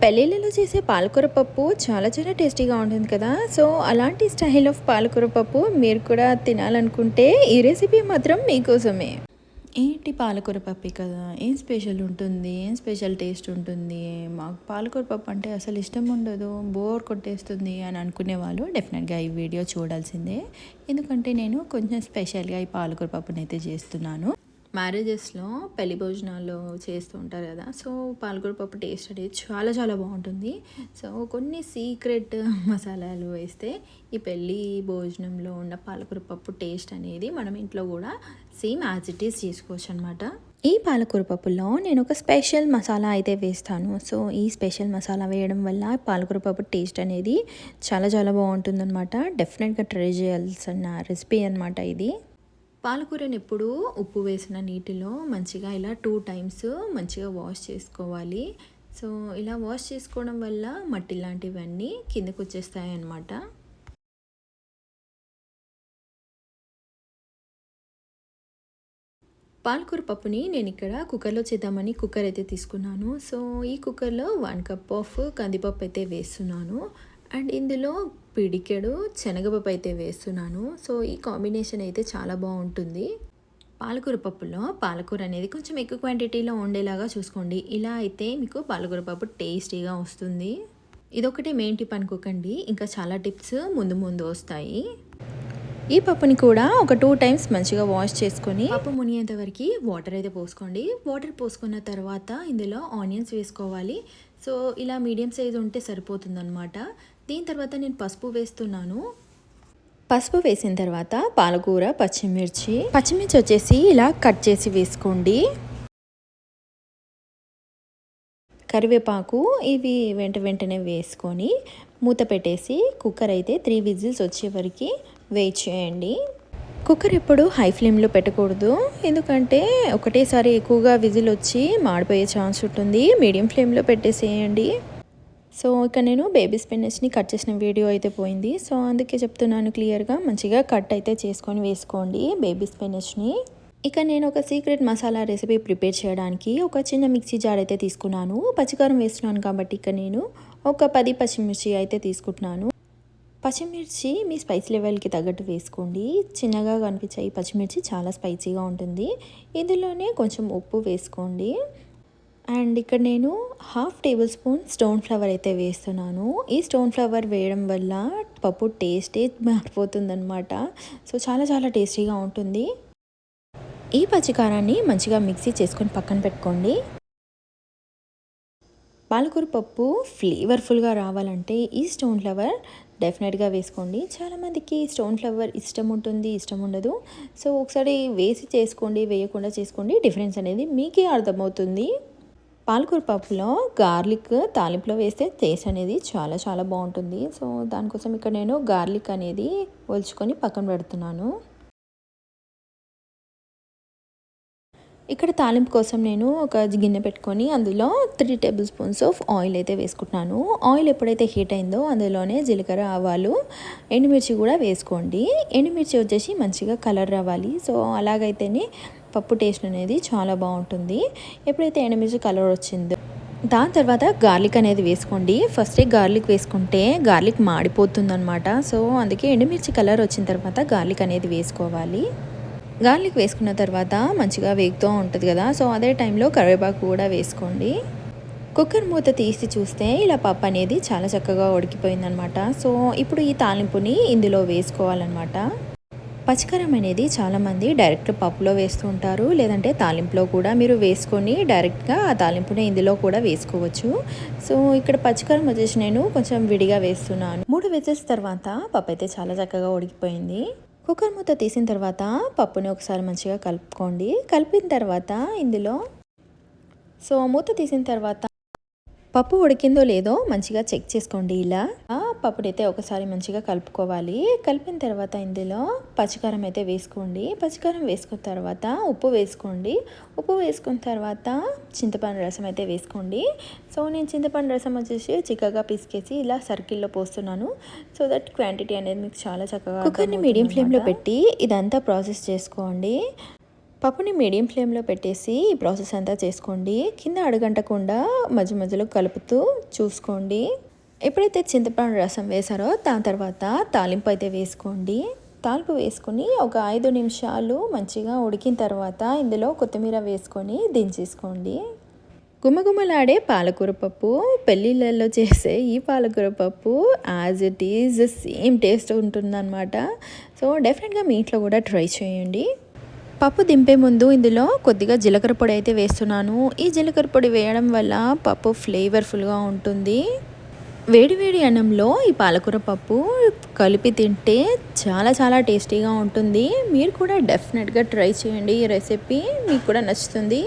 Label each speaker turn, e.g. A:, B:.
A: పెళ్ళిళ్ళలో చేసే పాలకూర పప్పు చాలా చాలా టేస్టీగా ఉంటుంది కదా. సో అలాంటి స్టైల్ ఆఫ్ పాలకూర పప్పు మీరు కూడా తినాలనుకుంటే ఈ రెసిపీ మాత్రం మీకోసమే. ఏంటి పాలకూర పప్పే కదా, ఏం స్పెషల్ ఉంటుంది, ఏం స్పెషల్ టేస్ట్ ఉంటుంది, మాకు పాలకూర పప్పు అంటే అసలు ఇష్టం ఉండదు, బోర్ కొట్టేస్తుంది అని అనుకునే వాళ్ళు డెఫినెట్గా ఈ వీడియో చూడాల్సిందే. ఎందుకంటే నేను కొంచెం స్పెషల్గా ఈ పాలకూర పప్పుని అయితే చేస్తున్నాను. మ్యారేజెస్లో పెళ్లి భోజనాల్లో చేస్తూ ఉంటారు కదా. సో పాలకూర పప్పు టేస్ట్ అనేది చాలా చాలా బాగుంటుంది. సో కొన్ని సీక్రెట్ మసాలాలు వేస్తే ఈ పెళ్ళి భోజనంలో ఉన్న పాలకూర పప్పు టేస్ట్ అనేది మనం ఇంట్లో కూడా సేమ్ యాజ్ ఇట్ ఈస్ చేసుకోవచ్చు అనమాట. ఈ పాలకూర పప్పులో నేను ఒక స్పెషల్ మసాలా అయితే వేస్తాను. సో ఈ స్పెషల్ మసాలా వేయడం వల్ల పాలకూర పప్పు టేస్ట్ అనేది చాలా చాలా బాగుంటుంది అనమాట. డెఫినెట్గా ట్రై చేయాల్సిన రెసిపీ అనమాట ఇది. పాలకూరని ఎప్పుడు ఉప్పు వేసిన నీటిలో మంచిగా ఇలా 2 టైమ్స్ మంచిగా వాష్ చేసుకోవాలి. సో ఇలా వాష్ చేసుకోవడం వల్ల మట్టి లాంటివన్నీ కిందకు వచ్చేస్తాయి అన్నమాట. పాలకూర పప్పుని నేను ఇక్కడ కుక్కర్లో చేద్దామని కుక్కర్ అయితే తీసుకున్నాను. సో ఈ కుక్కర్లో 1 కప్ ఆఫ్ కందిపప్పు అయితే వేస్తున్నాను. అండ్ ఇందులో పిడికెడు శనగపప్పు అయితే వేస్తున్నాను. సో ఈ కాంబినేషన్ అయితే చాలా బాగుంటుంది. పాలకూర పప్పులో పాలకూర అనేది కొంచెం ఎక్కువ క్వాంటిటీలో ఉండేలాగా చూసుకోండి. ఇలా అయితే మీకు పాలకూర పప్పు టేస్టీగా వస్తుంది. ఇదొకటి మెయిన్ టిప్ అనుకోకండి, ఇంకా చాలా టిప్స్ ముందు ముందు వస్తాయి. ఈ పప్పుని కూడా ఒక 2 టైమ్స్ మంచిగా వాష్ చేసుకొని పప్పు మునిగేంత వరకు వాటర్ అయితే పోసుకోండి. వాటర్ పోసుకున్న తర్వాత ఇందులో ఆనియన్స్ వేసుకోవాలి. సో ఇలా మీడియం సైజ్ ఉంటే సరిపోతుందన్నమాట. దీని తర్వాత నేను పసుపు వేస్తున్నాను. పసుపు వేసిన తర్వాత పాలకూర, పచ్చిమిర్చి వచ్చేసి ఇలా కట్ చేసి వేసుకోండి. కరివేపాకు ఇవి వెంటనే వేసుకొని మూత పెట్టేసి కుక్కర్ అయితే 3 విజిల్స్ వచ్చే వరకు వెయిట్ చేయండి. కుక్కర్ ఎప్పుడు హై ఫ్లేమ్లో పెట్టకూడదు, ఎందుకంటే ఒకటేసారి ఎక్కువగా విజిల్ వచ్చి మాడిపోయే ఛాన్స్ ఉంటుంది. మీడియం ఫ్లేమ్లో పెట్టేసేయండి. సో ఇక నేను బేబీ స్పినచ్ని కట్ చేసిన వీడియో అయితే పోయింది. సో అందుకే చెప్తున్నాను క్లియర్గా, మంచిగా కట్ అయితే చేసుకొని వేసుకోండి బేబీ స్పినచ్ని. ఇక నేను ఒక సీక్రెట్ మసాలా రెసిపీ ప్రిపేర్ చేయడానికి ఒక చిన్న మిక్సీ జార్ అయితే తీసుకున్నాను. పచ్చికారం వేస్తున్నాను కాబట్టి ఇక నేను ఒక 10 పచ్చిమిర్చి అయితే తీసుకుంటున్నాను. పచ్చిమిర్చి మీ స్పైసీ లెవెల్కి తగ్గట్టు వేసుకోండి. చిన్నగా కనిపించే ఈ పచ్చిమిర్చి చాలా స్పైసీగా ఉంటుంది. ఇందులోనే కొంచెం ఉప్పు వేసుకోండి. అండ్ ఇక్కడ నేను 1/2 టేబుల్ స్పూన్ స్టోన్ ఫ్లవర్ అయితే వేస్తున్నాను. ఈ స్టోన్ ఫ్లవర్ వేయడం వల్ల పప్పు టేస్టే మారిపోతుందన్నమాట. సో చాలా చాలా టేస్టీగా ఉంటుంది. ఈ పచ్చికారాన్ని మంచిగా మిక్సీ చేసుకొని పక్కన పెట్టుకోండి. పాలకూర పప్పు ఫ్లేవర్ఫుల్గా రావాలంటే ఈ స్టోన్ ఫ్లవర్ డెఫినెట్గా వేసుకోండి. చాలామందికి స్టోన్ ఫ్లవర్ ఇష్టం ఉంటుంది, ఇష్టం ఉండదు. సో ఒకసారి వేసి చేసుకోండి, వేయకుండా చేసుకోండి, డిఫరెన్స్ అనేది మీకే అర్థమవుతుంది. పాలకూర పప్పులో గార్లిక్ తాలింపులో వేస్తే టేస్ట్ అనేది చాలా చాలా బాగుంటుంది. సో దానికోసం ఇక్కడ నేను గార్లిక్ అనేది ఒలుచుకొని పక్కన పెడుతున్నాను. ఇక్కడ తాలింపు కోసం నేను ఒక గిన్నె పెట్టుకొని అందులో 3 టేబుల్ స్పూన్స్ ఆఫ్ ఆయిల్ అయితే వేసుకుంటున్నాను. ఆయిల్ ఎప్పుడైతే హీట్ అయిందో అందులోనే జీలకర్ర, ఆవాలు, ఎండుమిర్చి కూడా వేసుకోండి. ఎండుమిర్చి వచ్చేసి మంచిగా కలర్ రావాలి. సో అలాగైతేనే పప్పు టేస్ట్ అనేది చాలా బాగుంటుంది. ఎప్పుడైతే ఎండుమిర్చి కలర్ వచ్చిందో దాని తర్వాత గార్లిక్ అనేది వేసుకోండి. ఫస్టే గార్లిక్ వేసుకుంటే గార్లిక్ మాడిపోతుంది అనమాట. సో అందుకే ఎండుమిర్చి కలర్ వచ్చిన తర్వాత గార్లిక్ అనేది వేసుకోవాలి. గార్లిక్ వేసుకున్న తర్వాత మంచిగా వేగుతూ ఉంటుంది కదా. సో అదే టైంలో కరివేపాకు కూడా వేసుకోండి. కుక్కర్ మూత తీసి చూస్తే ఇలా పప్పు అనేది చాలా చక్కగా ఉడికిపోయిందనమాట. సో ఇప్పుడు ఈ తాలింపుని ఇందులో వేసుకోవాలన్నమాట. పచ్చికారం అనేది చాలామంది డైరెక్ట్ పప్పులో వేస్తూ ఉంటారు, లేదంటే తాలింపులో కూడా మీరు వేసుకొని డైరెక్ట్గా ఆ తాలింపుని ఇందులో కూడా వేసుకోవచ్చు. సో ఇక్కడ పచ్చికారం వచ్చేసి నేను కొంచెం విడిగా వేస్తున్నాను. 3 విజిల్స్ తర్వాత పప్పు అయితే చాలా చక్కగా ఉడికిపోయింది. కుక్కర్ మూత తీసిన తర్వాత పప్పుని ఒకసారి మంచిగా కలుపుకోండి. కలిపిన తర్వాత ఇందులో మూత తీసిన తర్వాత పప్పు ఉడికిందో లేదో మంచిగా చెక్ చేసుకోండి. ఇలా పప్పునైతే ఒకసారి మంచిగా కలుపుకోవాలి. కలిపిన తర్వాత ఇందులో పచ్చికారం అయితే వేసుకోండి. పచ్చికారం వేసుకున్న తర్వాత ఉప్పు వేసుకోండి. ఉప్పు వేసుకున్న తర్వాత చింతపండు రసం అయితే వేసుకోండి. సో నేను చింతపండు రసం వచ్చేసి చిక్కగా పిసికేసి ఇలా సర్కిల్లో పోస్తున్నాను. సో దట్ క్వాంటిటీ అనేది మీకు చాలా చక్కగా. కుక్కర్ని మీడియం ఫ్లేమ్లో పెట్టి ఇదంతా ప్రాసెస్ చేసుకోండి. పప్పుని మీడియం ఫ్లేమ్లో పెట్టేసి ఈ ప్రాసెస్ అంతా చేసుకోండి. కింద అడుగంటకుండా మధ్య మధ్యలో కలుపుతూ చూసుకోండి. ఎప్పుడైతే చింతపండు రసం వేసారో దాని తర్వాత తాలింపు అయితే వేసుకోండి. తాలింపు వేసుకొని ఒక 5 నిమిషాలు మంచిగా ఉడికిన తర్వాత ఇందులో కొత్తిమీర వేసుకొని దించేసుకోండి. గుమగుమలాడే పాలకూర పప్పు, పెళ్ళిళ్ళల్లో చేసే ఈ పాలకూర పప్పు as it is same taste ఉంటుందన్నమాట. సో డెఫినెట్గా మీ ఇంట్లో కూడా ట్రై చేయండి. పప్పు దింపే ముందు ఇందులో కొద్దిగా జీలకర్ర పొడి అయితే వేస్తున్నాను. ఈ జీలకర్ర పొడి వేయడం వల్ల పప్పు ఫ్లేవర్ఫుల్గా ఉంటుంది. వేడి వేడి అన్నంలో ఈ పాలకూర పప్పు కలిపి తింటే చాలా చాలా టేస్టీగా ఉంటుంది. మీరు కూడా డెఫినెట్గా ట్రై చేయండి. ఈ రెసిపీ మీకు కూడా నచ్చుతుంది.